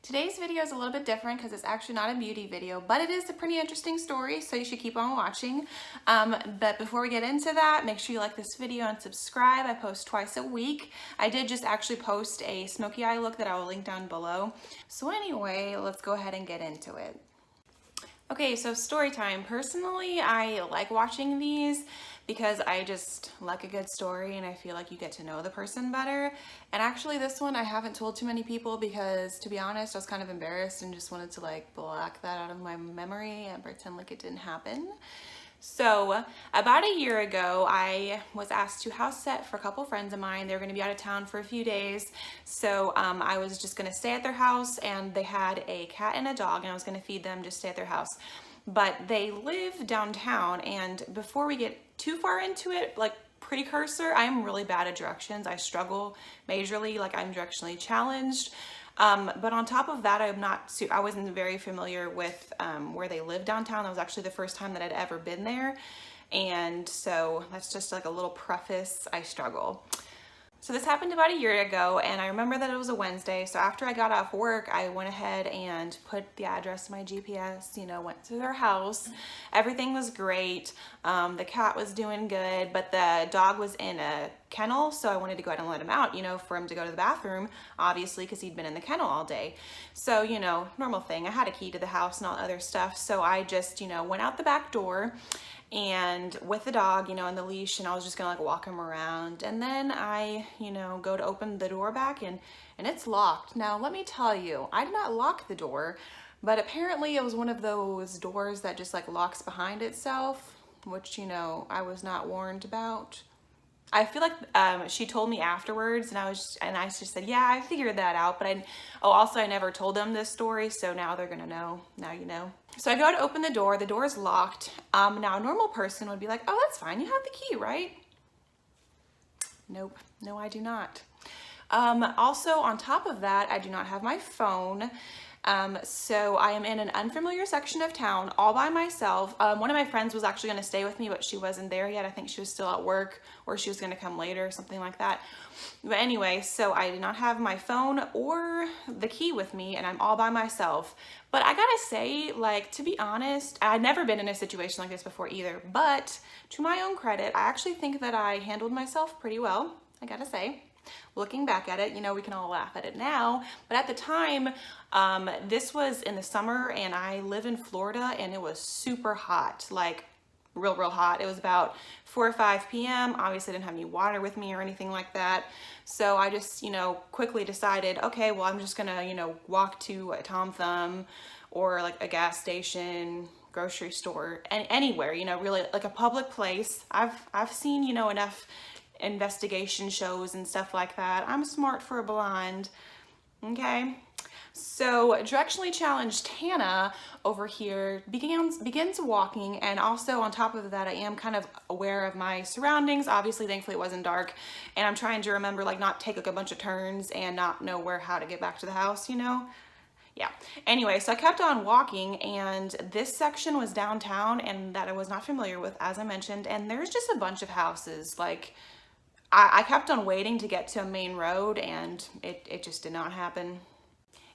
Today's video is a little bit different because it's actually not a beauty video, but it is a pretty interesting story, so you should keep on watching. But before we get into that, make sure you like this video and subscribe. I post twice a week. I did just actually post a smoky eye look that I will link down below. So anyway, let's go ahead and get into it. Okay, so story time. Personally, I like watching these because I just like a good story and I feel like you get to know the person better. And actually this one I haven't told too many people because, to be honest, I was kind of embarrassed and just wanted to like block that out of my memory and pretend like it didn't happen. So about a year ago, I was asked to house sit for a couple friends of mine. They were going to be out of town for a few days. So I was just going to stay at their house, and they had a cat and a dog, and I was going to feed them, just stay at their house. But they live downtown, and before we get too far into it, like precursor, I'm really bad at directions. I struggle majorly, like I'm directionally challenged. But on top of that, I wasn't very familiar with where they live downtown. That was actually the first time that I'd ever been there. And so that's just like a little preface, I struggle. So this happened about a year ago, and I remember that it was a Wednesday. So after I got off work, I went ahead and put the address to my GPS, went to their house. Everything was great. The cat was doing good, but the dog was in a kennel, so I wanted to go ahead and let him out, for him to go to the bathroom, obviously, because he'd been in the kennel all day. So, normal thing. I had a key to the house and all other stuff, so I just, went out the back door and with the dog, on the leash, and I was just gonna like walk him around. And then I, go to open the door back and it's locked. Now, let me tell you, I did not lock the door, but apparently it was one of those doors that just like locks behind itself, which, I was not warned about. I feel like she told me afterwards, and I just said, yeah, I figured that out. But also I never told them this story, so now they're gonna know. Now you know. So I go to open the door is locked. Now a normal person would be like, oh, that's fine, you have the key, right? Nope, no, I do not. Also on top of that, I do not have my phone. So I am in an unfamiliar section of town all by myself. One of my friends was actually going to stay with me, but she wasn't there yet. I think she was still at work, or she was going to come later, something like that. But anyway, so I did not have my phone or the key with me, and I'm all by myself. But I gotta say, like, to be honest, I'd never been in a situation like this before either, but to my own credit, I actually think that I handled myself pretty well, I gotta say. Looking back at it, we can all laugh at it now, but at the time, this was in the summer, and I live in Florida, and it was super hot, like real hot. It was about 4 or 5 p.m. Obviously I didn't have any water with me or anything like that. So I just, quickly decided, okay, well, I'm just gonna, walk to a Tom Thumb or like a gas station, grocery store, and anywhere, really like a public place. I've seen, enough investigation shows and stuff like that. I'm smart for a blonde, okay? So directionally challenged Tana over here begins walking, and also on top of that, I am kind of aware of my surroundings. Obviously, thankfully it wasn't dark, and I'm trying to remember, like, not take like a bunch of turns and not know how to get back to the house, Yeah. Anyway, so I kept on walking, and this section was downtown and that I was not familiar with, as I mentioned, and there's just a bunch of houses. Like, I kept on waiting to get to a main road, and it just did not happen.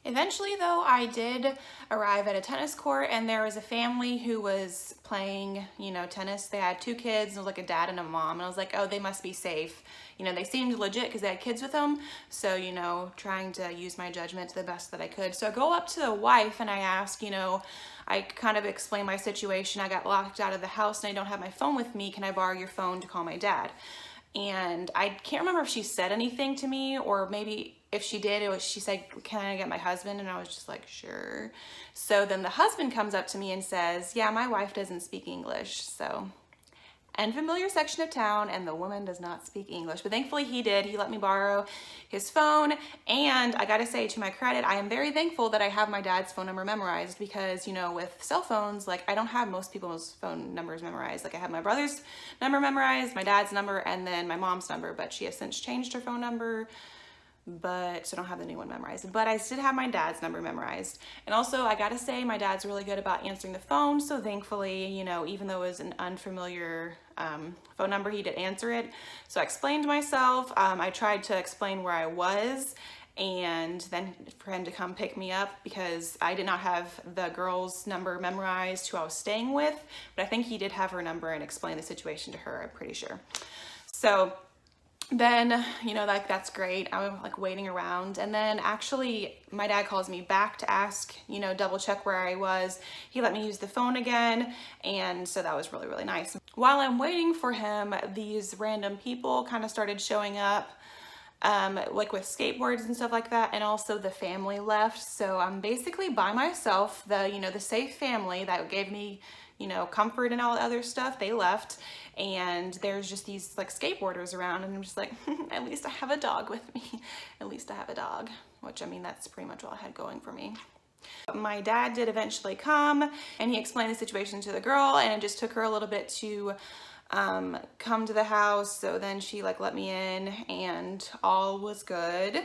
Eventually, though, I did arrive at a tennis court, and there was a family who was playing, tennis. They had 2 kids, and it was like a dad and a mom, and I was like, oh, they must be safe. They seemed legit because they had kids with them, so, trying to use my judgment to the best that I could. So I go up to the wife, and I ask, I kind of explain my situation. I got locked out of the house, and I don't have my phone with me. Can I borrow your phone to call my dad? And I can't remember if she said anything to me, or maybe if she did, she said, can I get my husband? And I was just like, sure. So then the husband comes up to me and says, yeah, my wife doesn't speak English. So unfamiliar section of town, and the woman does not speak English, but thankfully he did. He let me borrow his phone, and I gotta say, to my credit, I am very thankful that I have my dad's phone number memorized, because with cell phones, like, I don't have most people's phone numbers memorized. Like, I have my brother's number memorized, my dad's number, and then my mom's number, but she has since changed her phone number, so I don't have the new one memorized, but I did have my dad's number memorized. And also, I gotta say, my dad's really good about answering the phone, so thankfully, even though it was an unfamiliar phone number, he did answer it. So I explained myself. I tried to explain where I was, and then for him to come pick me up because I did not have the girl's number memorized who I was staying with, but I think he did have her number and explain the situation to her, I'm pretty sure. So then, you know, like that's great. I was like waiting around, and then actually my dad calls me back to ask, you know, double check where I was. He let me use the phone again, and so that was really, really nice. While I'm waiting for him, these random people kind of started showing up, like with skateboards and stuff like that, and also the family left. So I'm basically by myself. The, you know, the safe family that gave me, you know, comfort and all the other stuff, they left, and there's just these like skateboarders around, and I'm just like, at least I have a dog with me. At least I have a dog, which I mean, that's pretty much all I had going for me. My dad did eventually come, and he explained the situation to the girl, and it just took her a little bit to come to the house. So then she like let me in, and all was good.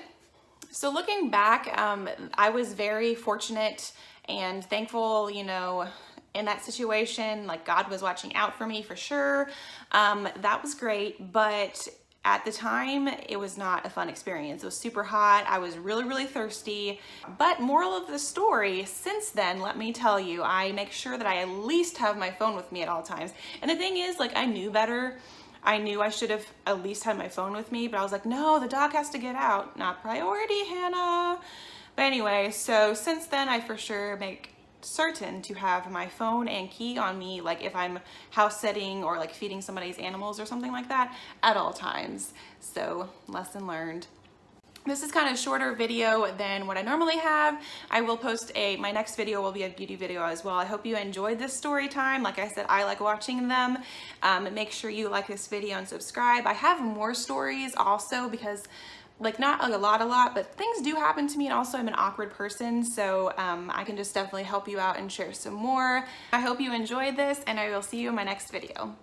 So looking back, I was very fortunate and thankful, you know, in that situation. Like God was watching out for me for sure. That was great, but at the time, it was not a fun experience. It was super hot. I was really, really thirsty. But moral of the story, since then, let me tell you, I make sure that I at least have my phone with me at all times. And the thing is, like, I knew better. I knew I should have at least had my phone with me, but I was like, no, the dog has to get out. Not priority, Hannah. But anyway, so since then, I for sure make certain to have my phone and key on me, like if I'm house sitting or like feeding somebody's animals or something like that, at all times. So lesson learned. This is kind of a shorter video than what I normally have. I will post my next video will be a beauty video as well. I hope you enjoyed this story time. Like I said, I like watching them. Make sure you like this video and subscribe. I have more stories also because like not like a lot, but things do happen to me, and also I'm an awkward person, so I can just definitely help you out and share some more. I hope you enjoyed this, and I will see you in my next video.